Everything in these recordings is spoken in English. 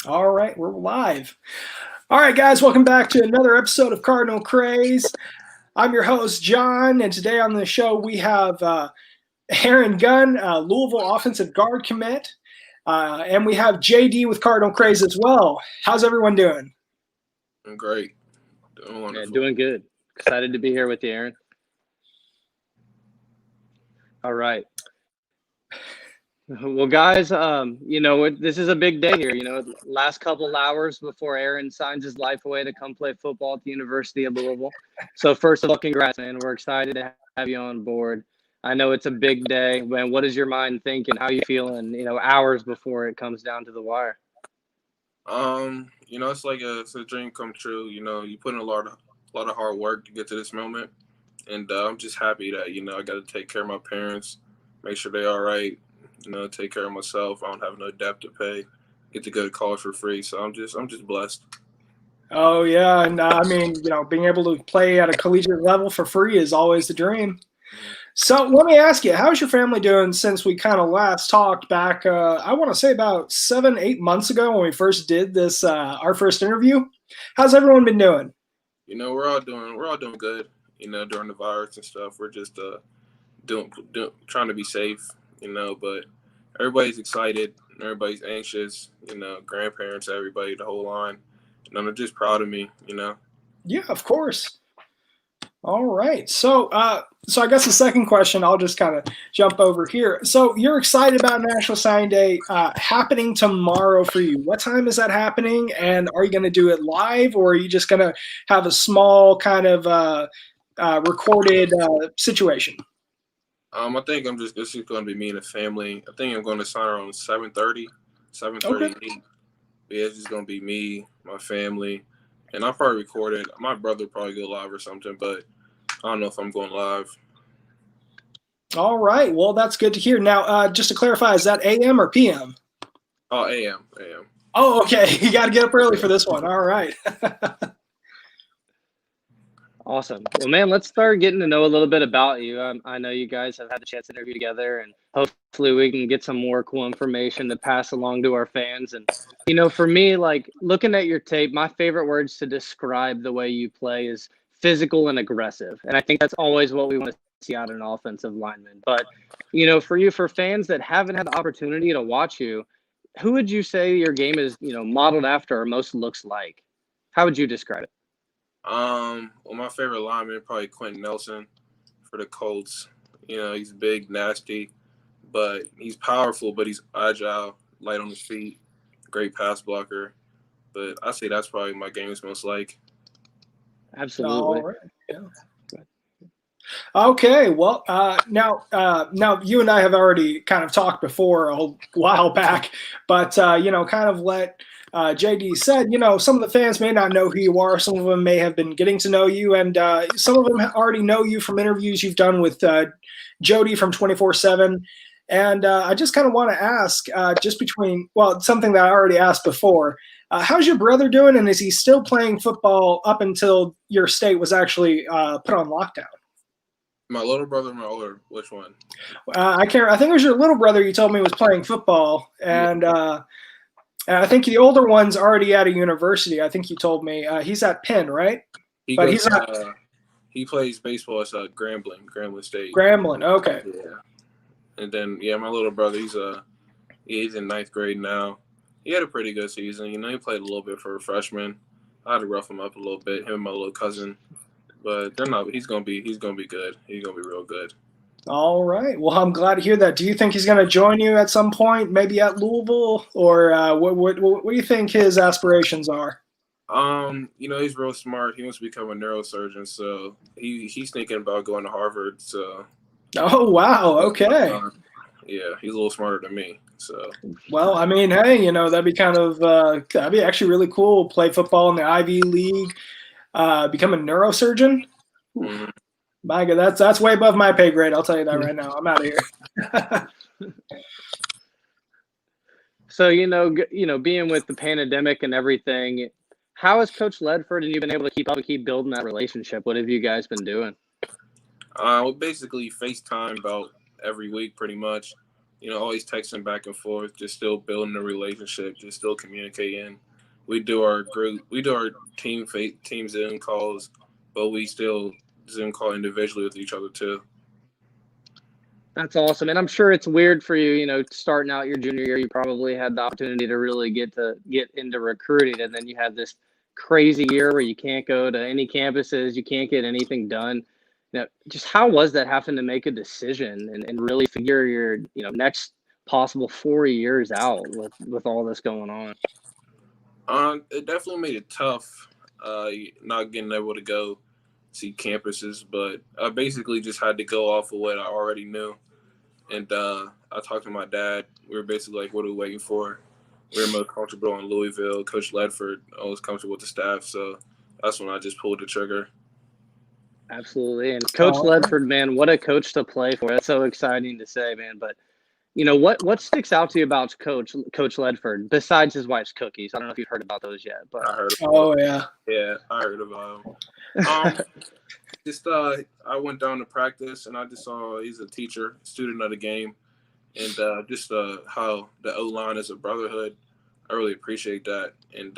All right, we're live. All right, guys, welcome back to another episode of Cardinal Craze. I'm your host, John, and today on the show we have Aaron Gunn, Louisville offensive guard commit, and we have JD with Cardinal Craze as well. How's everyone doing? I'm great. Doing wonderful. Yeah, doing good. Excited to be here with you, Aaron. All right. Well, guys, this is a big day here. Last couple of hours before Aaron signs his life away to come play football at the University of Louisville. So first of all, congrats, man. We're excited to have you on board. I know it's a big day. Man, what is your mind thinking? How are you feeling, hours before it comes down to the wire? It's a dream come true. You put in a lot of hard work to get to this moment. And I'm just happy that, I got to take care of my parents, make sure they're all right. Take care of myself. I don't have no debt to pay. Get to go to college for free. So I'm just blessed. Oh yeah, and being able to play at a collegiate level for free is always the dream. So let me ask you, how's your family doing since we kind of last talked back? I want to say about 7-8 months ago when we first did this, our first interview. How's everyone been doing? We're all doing good. During the virus and stuff, we're just trying to be safe. But everybody's excited, everybody's anxious, grandparents, everybody, the whole line. And they're just proud of me, Yeah, of course. All right. So I guess the second question, I'll just kind of jump over here. So you're excited about National Signing Day happening tomorrow for you. What time is that happening? And are you going to do it live, or are you just going to have a small kind of recorded situation? I think this is going to be me and the family. I think I'm going to sign around 7:30, 7:30. Okay. Yeah, it's just going to be me, my family, and I'll probably record it. My brother will probably go live or something, but I don't know if I'm going live. All right. Well, that's good to hear. Now, just to clarify, is that AM or PM? Oh, AM. Oh, okay. You got to get up early for this one. All right. Awesome. Well, man, let's start getting to know a little bit about you. I know you guys have had the chance to interview together, and hopefully we can get some more cool information to pass along to our fans. And, for me, like looking at your tape, my favorite words to describe the way you play is physical and aggressive. And I think that's always what we want to see out of an offensive lineman. But, for fans that haven't had the opportunity to watch you, who would you say your game is, modeled after or most looks like? How would you describe it? Well, my favorite lineman probably Quentin Nelson for the Colts. He's big, nasty, but he's powerful, but he's agile, light on his feet, great pass blocker. But I say that's probably my game is most like. Absolutely. All right. Yeah. Okay, well, now you and I have already kind of talked before a while back, but kind of let JD said, some of the fans may not know who you are. Some of them may have been getting to know you, and some of them already know you from interviews you've done with Jody from 24/7. And I just kind of want to ask, something that I already asked before. How's your brother doing, and is he still playing football up until your state was actually put on lockdown? My little brother, my older, which one? I can't. I think it was your little brother. You told me was playing football, and I think the older one's already at a university. I think you told me he's at Penn, right? He plays baseball at Grambling State. Grambling, okay. Yeah, and then my little brother, he's in 9th grade now. He had a pretty good season. He played a little bit for a freshman. I had to rough him up a little bit. Him and my little cousin. But they're not. He's gonna be good. He's gonna be real good. All right. Well, I'm glad to hear that. Do you think he's gonna join you at some point, maybe at Louisville, or what do you think his aspirations are? He's real smart. He wants to become a neurosurgeon, so he's thinking about going to Harvard. So. Oh wow. Okay. Yeah, he's a little smarter than me. So. Well, I mean, hey, that'd be kind of that'd be actually really cool. Play football in the Ivy League. Become a neurosurgeon. Mm-hmm. My God, that's way above my pay grade. I'll tell you that right now. I'm out of here. So being with the pandemic and everything, how has Coach Ledford and you been able to keep building that relationship? What have you guys been doing? We basically FaceTime about every week, pretty much. always texting back and forth, just still building a relationship, just still communicating. We do our team Zoom calls, but we still Zoom call individually with each other too. That's awesome. And I'm sure it's weird for you, starting out your junior year, you probably had the opportunity to really get into recruiting. And then you have this crazy year where you can't go to any campuses, you can't get anything done. Just how was that having to make a decision and really figure your, next possible 4 years out with all this going on? It definitely made it tough, not getting able to go see campuses, but I basically just had to go off of what I already knew. And I talked to my dad. We were basically like, what are we waiting for? We were most comfortable in Louisville. Coach Ledford, I was comfortable with the staff. So that's when I just pulled the trigger. Absolutely. And Coach Ledford, man, what a coach to play for. That's so exciting to say, man. But, what sticks out to you about Coach Ledford besides his wife's cookies? I don't know if you've heard about those yet. But I heard about them. Yeah, I heard about them. I went down to practice and I just saw he's a teacher, student of the game, and how the O-line is a brotherhood. I really appreciate that, and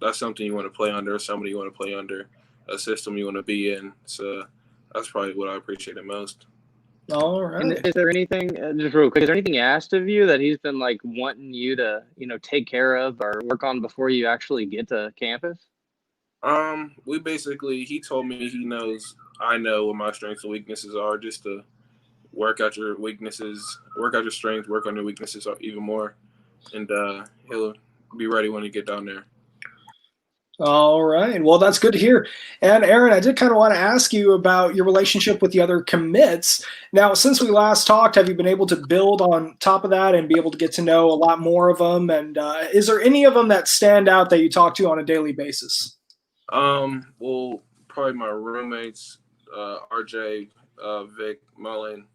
that's something you want to play under, somebody you want to play under, a system you want to be in. So that's probably what I appreciate the most. All right. And is there anything, just real quick, is there anything asked of you that he's been like wanting you to, take care of or work on before you actually get to campus? He told me I know what my strengths and weaknesses are, just to work out your weaknesses, work out your strengths, work on your weaknesses even more. And he'll be ready when you get down there. All right. Well, that's good to hear. And Aaron, I did kind of want to ask you about your relationship with the other commits. Now, since we last talked, have you been able to build on top of that and be able to get to know a lot more of them? And is there any of them that stand out that you talk to on a daily basis? Well, probably my roommates, RJ, Vic Mullen,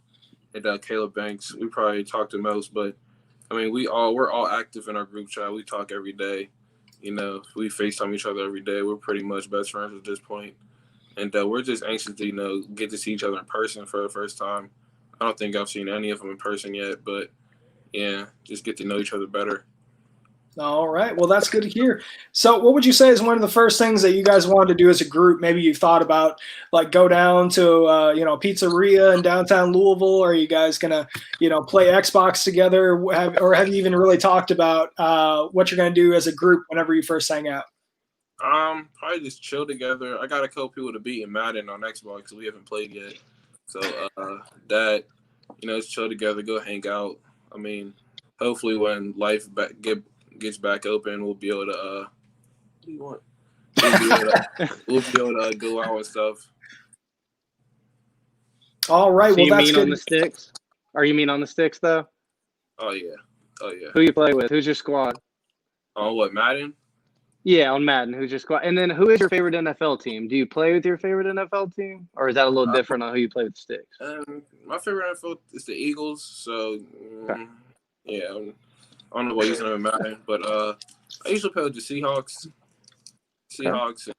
and Caleb Banks. We probably talk the most, but I mean, we're all active in our group chat. We talk every day. We FaceTime each other every day. We're pretty much best friends at this point. And we're just anxious to, get to see each other in person for the first time. I don't think I've seen any of them in person yet, but yeah, just get to know each other better. All right. Well, that's good to hear. So what would you say is one of the first things that you guys wanted to do as a group? Maybe you've thought about like go down to, a pizzeria in downtown Louisville. Are you guys going to, play Xbox together? Or have you even really talked about what you're going to do as a group whenever you first hang out? Probably just chill together. I got a couple people to beat in Madden on Xbox. We haven't played yet. So just chill together, go hang out. I mean, hopefully when life gets back open, we'll be able to we'll be able to go out and stuff. All right. So well, you that's mean good. On the sticks? Are you mean on the sticks though? Oh yeah. Who you play with? Who's your squad? On what, Madden? Yeah, on Madden. Who's your squad? And then who is your favorite NFL team? Do you play with your favorite NFL team, or is that a little different on who you play with sticks? My favorite NFL is the Eagles. So Okay. yeah, I don't know what using them in Madden, but I usually play with the Seahawks.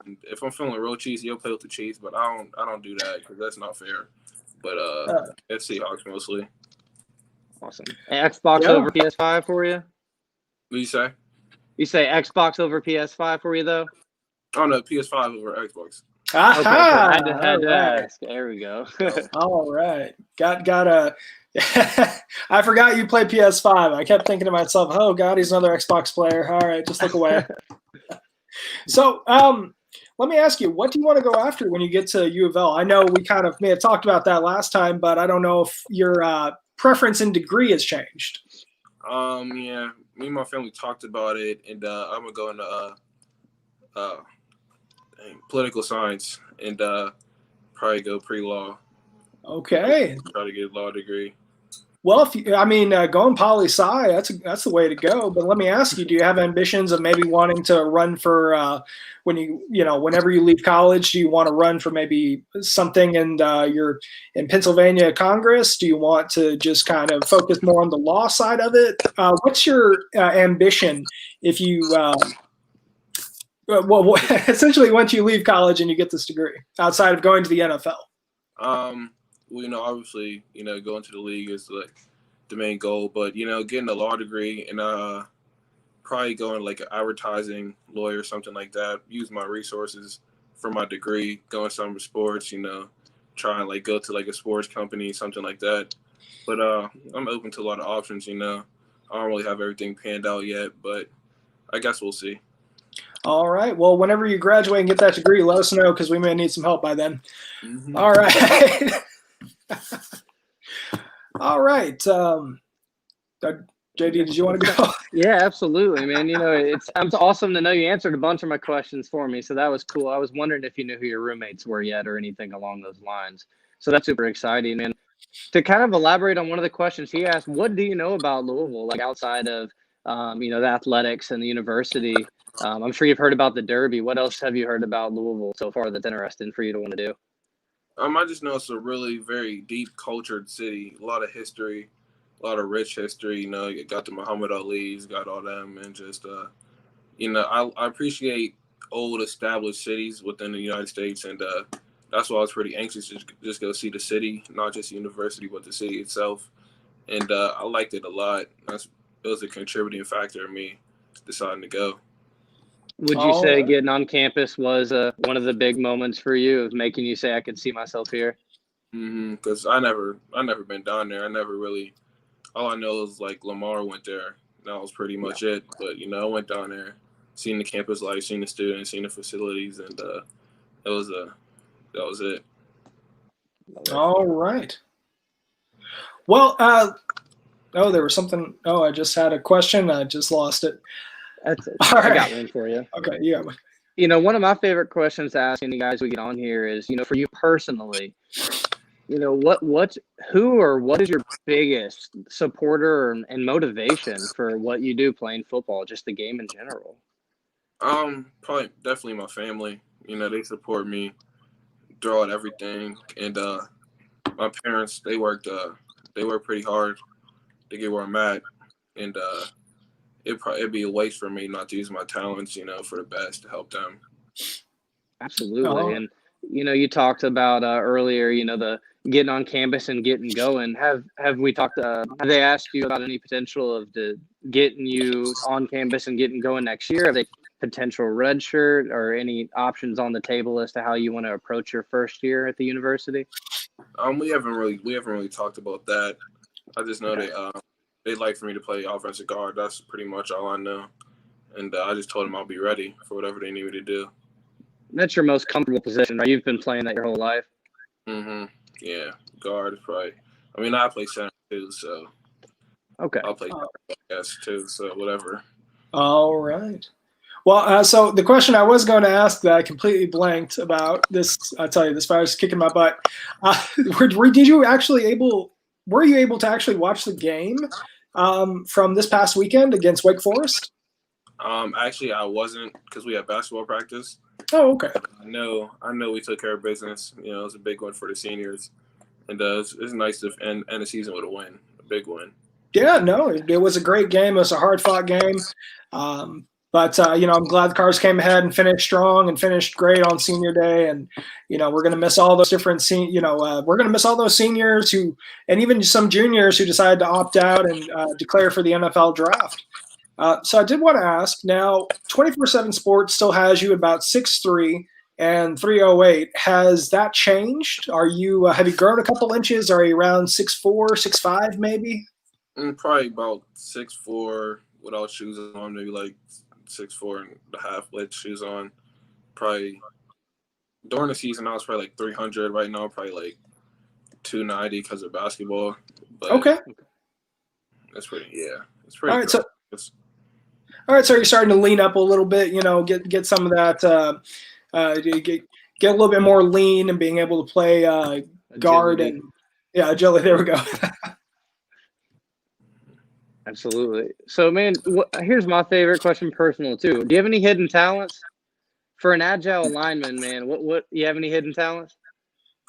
And if I'm feeling real cheesy, I'll play with the Chiefs. But I don't do that because that's not fair. But it's Seahawks mostly. Awesome. And Xbox over PS5 for you? What do you say? You say Xbox over PS5 for you though? Oh no, PS5 over Xbox. Aha! Okay, so I had to ask. There we go. All right. Got a. I forgot you play PS5. I kept thinking to myself, oh God, he's another Xbox player. All right, just look away. So let me ask you, what do you want to go after when you get to U of L? I know we kind of may have talked about that last time, but I don't know if your preference in degree has changed. Yeah, me and my family talked about it, and I'm gonna go into political science and probably go pre-law. Okay. Try to get a law degree. Well, going poli-sci, that's the way to go. But let me ask you, do you have ambitions of maybe wanting to run for whenever you leave college? Do you want to run for maybe something in Pennsylvania Congress? Do you want to just kind of focus more on the law side of it? What's your ambition if you essentially once you leave college and you get this degree outside of going to the NFL? Obviously, going to the league is like the main goal. But getting a law degree and probably going like an advertising lawyer or something like that. Use my resources for my degree, going summer sports. Try and like go to like a sports company, something like that. But I'm open to a lot of options. I don't really have everything panned out yet, but I guess we'll see. All right. Well, whenever you graduate and get that degree, let us know because we may need some help by then. Mm-hmm. All right. All right. JD, did you want to go? Yeah, absolutely, man. It's awesome to know you answered a bunch of my questions for me, so that was cool. I was wondering if you knew who your roommates were yet or anything along those lines. So that's super exciting. And to kind of elaborate on one of the questions he asked, what do you know about Louisville, like outside of the athletics and the university? I'm sure you've heard about the Derby. What else have you heard about Louisville so far that's interesting for you to want to do? I just know it's a really very deep cultured city, a lot of history, a lot of rich history. You got the Muhammad Ali's, got all them, and just I appreciate old established cities within the United States, and that's why I was pretty anxious to just go see the city, not just the university, but the city itself. And I liked it a lot. It was a contributing factor in me deciding to go. Would you say getting on campus was one of the big moments for you of making you say, I could see myself here? Because I never been down there. I never really, all I know is like Lamar went there. That was pretty much it. But, I went down there, seen the campus life, seen the students, seen the facilities, and that was it. All right. Well, there was something. Oh, I just had a question. I just lost it. That's it. All right. I got one for you. Okay, yeah. One of my favorite questions to ask any guys we get on here is, for you personally, who or what is your biggest supporter and motivation for what you do playing football, just the game in general? Probably definitely my family. They support me throughout everything, and my parents, they work pretty hard to get where I'm at, and it'd be a waste for me not to use my talents, for the best to help them. Absolutely. And you talked about earlier, the getting on campus and getting going. Have they asked you about any potential of getting you on campus and getting going next year? Have they potential redshirt or any options on the table as to how you want to approach your first year at the university? We haven't really talked about that. I just know they'd like for me to play offensive guard. That's pretty much all I know. And I just told them I'll be ready for whatever they need me to do. That's your most comfortable position, right? You've been playing that your whole life. Yeah, guard is probably. I play center too, so. Okay. I'll play guess too, so whatever. All right. Well, so the question I was going to ask that I completely blanked about this, I'll tell you, this virus is kicking my butt. Were you able to actually watch the game from this past weekend against Wake Forest? Actually, I wasn't because we had basketball practice. Oh, okay. I know we took care of business. It was a big one for the seniors. And it's nice to end the season with a big win. Yeah, no, it was a great game. It was a hard-fought game. But I'm glad the Cars came ahead and finished strong and finished great on senior day. And, we're going to miss all those different, we're going to miss all those seniors and even some juniors who decided to opt out and declare for the NFL draft. So I did want to ask, now 24/7 Sports still has you about 6'3" and 308. Has that changed? Have you grown a couple inches? Are you around 6'4", 6'5", maybe? Probably about 6'4" without shoes on, maybe like 6'4" and a half with shoes on. Probably during the season, I was probably like 300. Right now, probably like 290 because of basketball. But okay. It's pretty all right, all right, so you're starting to lean up a little bit, get some of that, get a little bit more lean and being able to play guard and agility. There we go. Absolutely. So, man, here's my favorite question, personal too. Do you have any hidden talents for an agile lineman, man? What you have any hidden talents?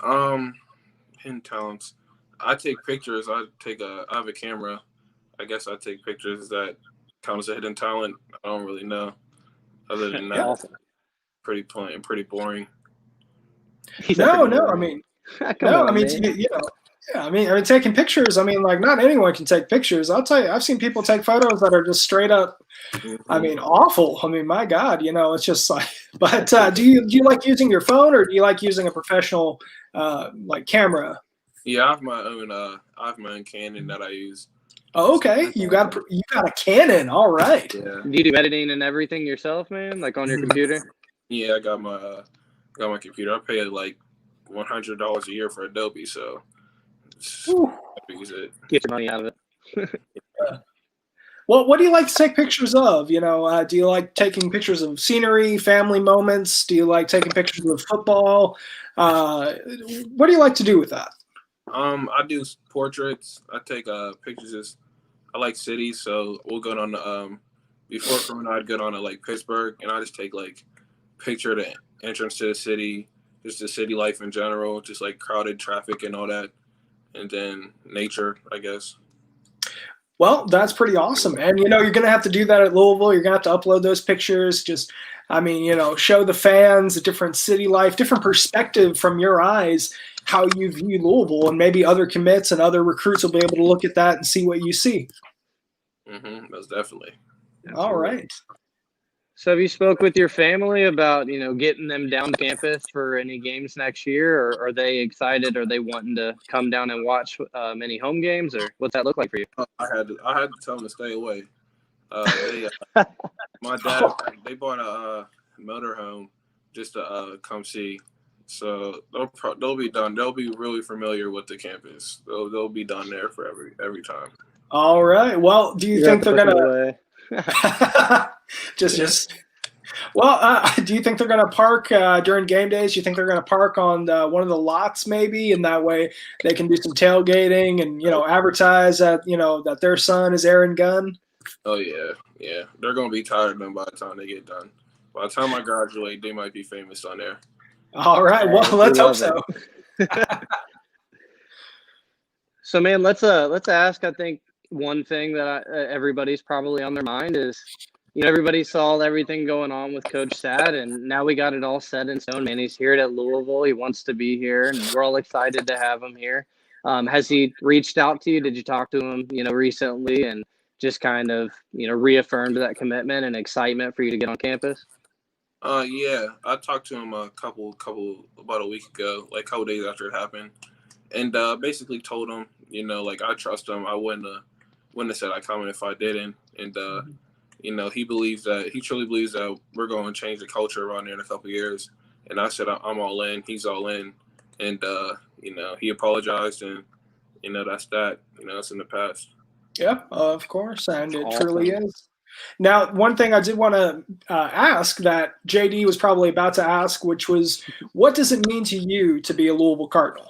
Hidden talents. I take pictures. I have a camera. I guess I take pictures. That count as a hidden talent? I don't really know. Other than that, awesome. Pretty plain, pretty boring. No. I mean, Yeah, I mean, taking pictures. I mean, like not anyone can take pictures. I'll tell you, I've seen people take photos that are just straight up. I Mhm. mean, awful. I mean, my God, it's just like. But do you like using your phone or do you like using a professional like camera? Yeah, I have my own Canon that I use. Oh, So, okay, you got a Canon. All right. yeah, Do you do editing and everything yourself, man? Like on your computer? yeah, I got my computer. I pay like $100 a year for Adobe, so Whew. I use it. Get your money out of it. Well, what do you like to take pictures of? Do you like taking pictures of scenery, family moments? Do you like taking pictures of football? What do you like to do with that? I do portraits. I take pictures. I like cities, so we'll go on the before Corona, I'd go on to like Pittsburgh, and I just take like picture of the entrance to the city, just the city life in general, just like crowded traffic and all that, and then nature, I guess. Well, that's pretty awesome. And you're going to have to do that at Louisville. You're going to have to upload those pictures. Just, I mean, show the fans a different city life, different perspective from your eyes, how you view Louisville, and maybe other commits and other recruits will be able to look at that and see what you see. Most definitely. All right. So have you spoke with your family about, getting them down to campus for any games next year, or are they excited? Are they wanting to come down and watch any home games, or what's that look like for you? I had to tell them to stay away. They my dad they bought a motorhome just to come see. So they'll be done. They'll be really familiar with the campus. They'll be done there for every time. All right. Well, do you think they're going to just well, do you think they're going to park during game days? Do you think they're going to park on one of the lots maybe, and that way they can do some tailgating and advertise that their son is Aaron Gunn? Oh yeah. They're gonna be tired of them by the time they get done. By the time I graduate, they might be famous on there. All right. Well, let's hope so. So, man, let's ask. I think one thing that everybody's probably on their mind is, everybody saw everything going on with Coach Sad, and now we got it all set in stone. Man, he's here at Louisville. He wants to be here, and we're all excited to have him here. Has he reached out to you? Did you talk to him, recently, and just kind of, reaffirmed that commitment and excitement for you to get on campus? Yeah, I talked to him a couple about a week ago, like a couple days after it happened, and basically told him, like I trust him. I wouldn't have said I comment if I didn't, and he truly believes that we're going to change the culture around there in a couple of years. And I said I'm all in. He's all in, and he apologized, and that's that. It's in the past. Yep, of course, and it Awesome. truly is. Now, one thing I did want to ask that JD was probably about to ask, which was, what does it mean to you to be a Louisville Cardinal?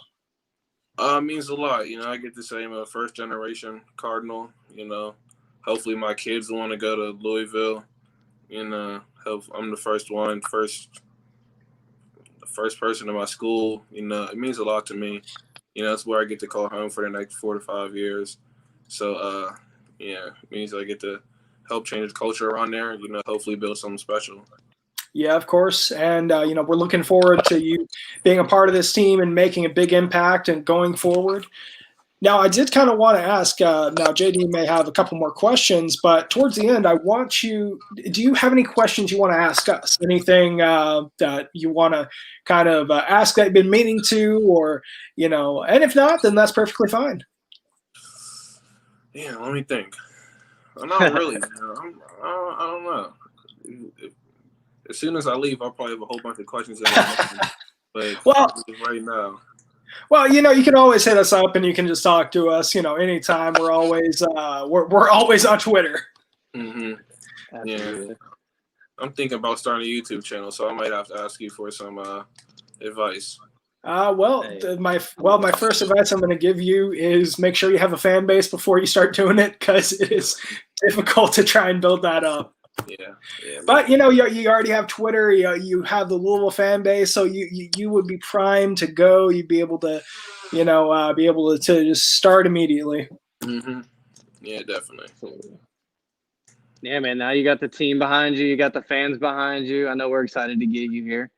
It means a lot. I get to say I'm a first generation Cardinal. Hopefully my kids want to go to Louisville. I'm the first person in my school. It means a lot to me. It's where I get to call home for the next 4 to 5 years. So, it means I get to help change the culture around there and, hopefully build something special. Yeah, of course. And, we're looking forward to you being a part of this team and making a big impact and going forward. Now, I did kind of want to ask, now JD may have a couple more questions, but towards the end, do you have any questions you want to ask us? Anything that you want to kind of ask that you've been meaning to, or, and if not, then that's perfectly fine. Yeah, let me think. Not really. I don't know. As soon as I leave, I'll probably have a whole bunch of questions. But right now. Well, you can always hit us up and you can just talk to us, anytime. We're always we're always on Twitter. Mm-hmm. Yeah. I'm thinking about starting a YouTube channel, so I might have to ask you for some advice. My first advice I'm going to give you is make sure you have a fan base before you start doing it, because it is difficult to try and build that up. Yeah. But you already have Twitter. You have the Louisville fan base, so you would be primed to go. You'd be able to, to just start immediately. Mm-hmm. Yeah, definitely. Yeah, man. Now you got the team behind you. You got the fans behind you. I know we're excited to get you here.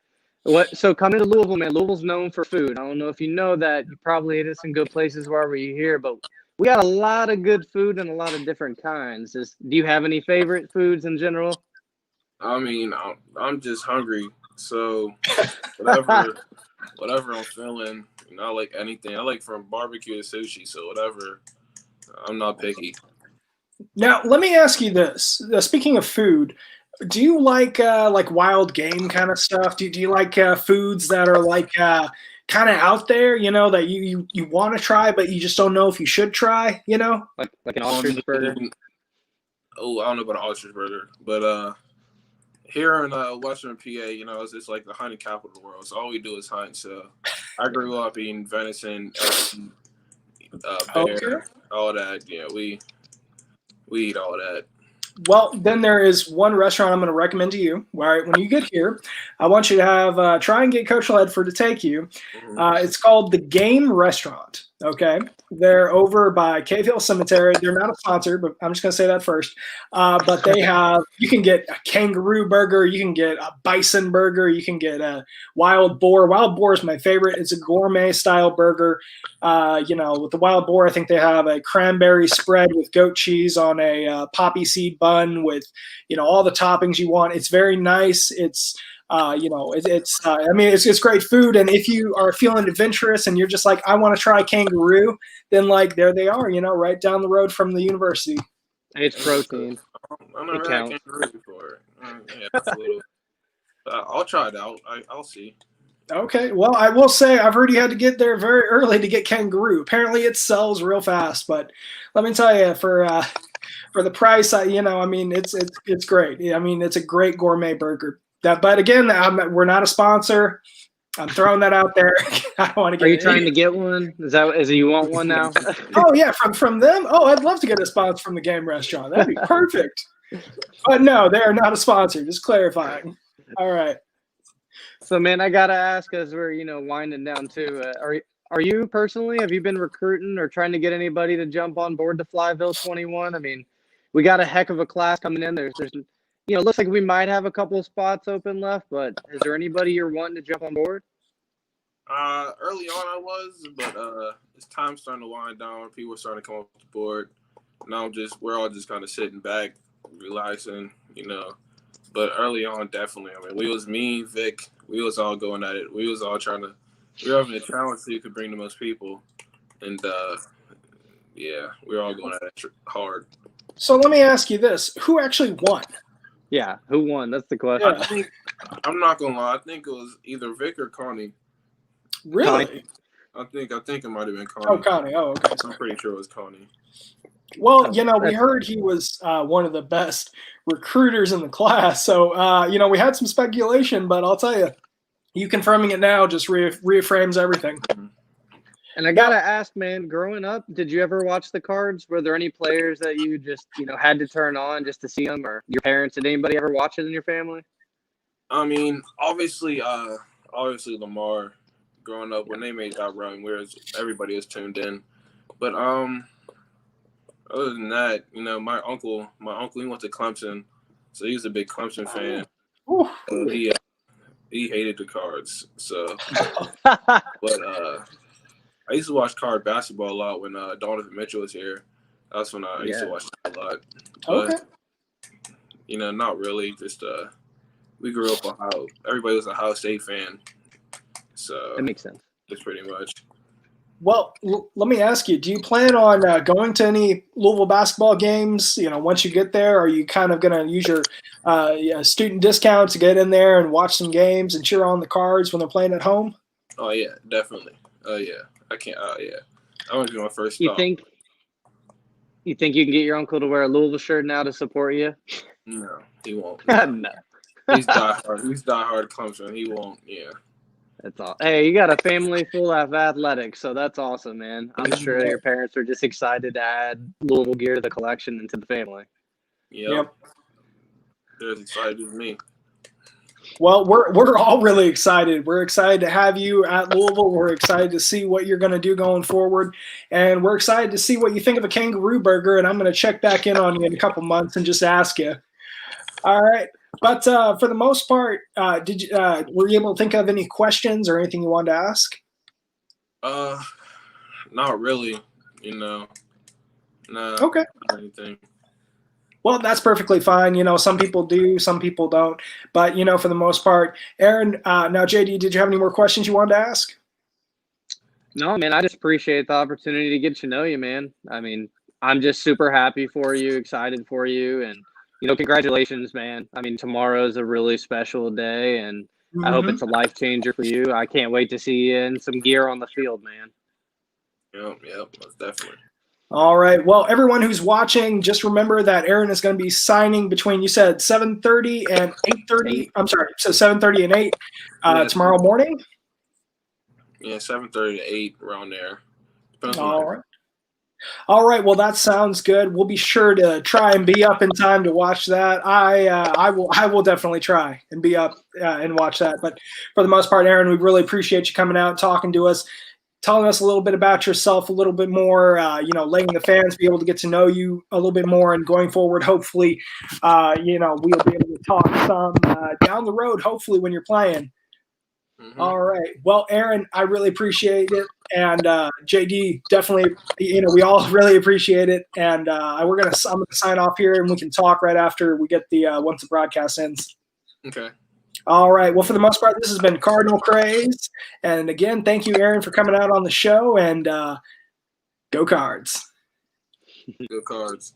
What? So coming to Louisville, man. Louisville's known for food. I don't know if you know that. You probably ate at some good places wherever you're here, but we got a lot of good food and a lot of different kinds. Do you have any favorite foods in general? I mean, I'm just hungry, so whatever I'm feeling, I like anything. I like from barbecue to sushi, so whatever. I'm not picky. Now, let me ask you this. Speaking of food, do you like wild game kind of stuff? Do you like foods that are like kind of out there, that you want to try, but you just don't know if you should try, Like an ostrich burger? Oh, I don't know about an ostrich burger, but here in Western PA, it's like the hunting capital of the world. So all we do is hunt. So I grew up eating venison, bear, all that. Yeah, we eat all that. Well, then there is one restaurant I'm going to recommend to you. All right, when you get here, I want you to have try and get Coach Ledford to take you. It's called the Game Restaurant. Okay, they're over by Cave Hill Cemetery. They're not a sponsor, but I'm just going to say that first. But you can get a kangaroo burger, you can get a bison burger, you can get a wild boar. Wild boar is my favorite. It's a gourmet style burger. With the wild boar, I think they have a cranberry spread with goat cheese on a poppy seed bun with, all the toppings you want. It's very nice. It's it's great food. And if you are feeling adventurous and you're just like, I want to try kangaroo, then there they are, right down the road from the university. It's protein. I've never had kangaroo before. I'll try it out. I'll see. Okay. Well, I will say I've heard you had to get there very early to get kangaroo. Apparently it sells real fast, but let me tell you, for the price, it's great. I mean, it's a great gourmet burger. But again, we're not a sponsor. I'm throwing that out there. I don't want to get. Are you trying to get one? Is it you want one now? Oh yeah, from them. Oh, I'd love to get a sponsor from the Game Restaurant. That'd be perfect. But no, they are not a sponsor. Just clarifying. All right. So man, I gotta ask, as we're winding down too. Are you personally? Have you been recruiting or trying to get anybody to jump on board the Flyville 21? I mean, we got a heck of a class coming in. There's looks like we might have a couple of spots open left, but is there anybody you're wanting to jump on board? Early on I was, but as time's starting to wind down, people are starting to come off the board. Now we're all just kind of sitting back, relaxing, But early on, definitely. I mean, me, Vic, we was all going at it. We was all we were having a challenge so you could bring the most people. And we were all going at it hard. So let me ask you this. Who actually won? Yeah, who won? That's the question. Yeah. I'm not gonna lie. I think it was either Vic or Connie. Really? I think it might have been Connie. Oh, Connie. Oh, okay. I'm pretty sure it was Connie. Well, we heard he was one of the best recruiters in the class. So, we had some speculation, but I'll tell you, you confirming it now just reaffirms everything. And I gotta ask, man, growing up, did you ever watch the Cards? Were there any players that you just, had to turn on just to see them, or your parents? Did anybody ever watch it in your family? I mean, obviously Lamar. Growing up, when they made that run, everybody was tuned in. But other than that, my uncle, he went to Clemson, so he was a big Clemson fan. He hated the Cards. So, but I used to watch card basketball a lot when Donovan Mitchell was here. That's when I used to watch that a lot. But, not really. Just we grew up Ohio. Everybody was a Ohio State fan. So that makes sense. That's pretty much. Well, let me ask you, do you plan on going to any Louisville basketball games? Once you get there, are you kind of going to use your student discount to get in there and watch some games and cheer on the Cards when they're playing at home? Oh, yeah, definitely. Oh, yeah. I can't. Oh, yeah. I want to do my first You stop. think you can get your uncle to wear a Louisville shirt now to support you? No, he won't. No. He's diehard. He's diehard Clemson. He won't. Yeah. That's all. Hey, you got a family full of athletics, so that's awesome, man. I'm sure your parents are just excited to add Louisville gear to the collection and to the family. Yep. They're as excited as me. Well, we're all really excited. We're excited to have you at Louisville. We're excited to see what you're going to do going forward, and we're excited to see what you think of a kangaroo burger. And I'm going to check back in on you in a couple months and just ask you. All right. But for the most part, were you able to think of any questions or anything you wanted to ask? Not really. No, Okay. not anything. Well, that's perfectly fine. Some people do, some people don't. But, for the most part, Aaron, now, JD, did you have any more questions you wanted to ask? No, man, I just appreciate the opportunity to get to know you, man. I mean, I'm just super happy for you, excited for you, and congratulations, man. I mean, tomorrow's a really special day, and I hope it's a life changer for you. I can't wait to see you in some gear on the field, man. Yep, most definitely. All right. Well, everyone who's watching, just remember that Aaron is going to be signing between, you said 7:30 and 8:30. I'm sorry, so 7:30 and 8 tomorrow morning. Yeah, 7:30 to 8, around there. All right. All right. Well, that sounds good. We'll be sure to try and be up in time to watch that. I will definitely try and be up and watch that. But for the most part, Aaron, we really appreciate you coming out, talking to us, telling us a little bit about yourself, a little bit more, letting the fans be able to get to know you a little bit more, and going forward, hopefully, we'll be able to talk some down the road, hopefully, when you're playing. All right. Well, Aaron, I really appreciate it. And JD, definitely, we all really appreciate it. And I'm going to sign off here, and we can talk right after we get the once the broadcast ends. Okay. All right. Well, for the most part, this has been Cardinal Craze. And again, thank you, Aaron, for coming out on the show. And go Cards. Go Cards.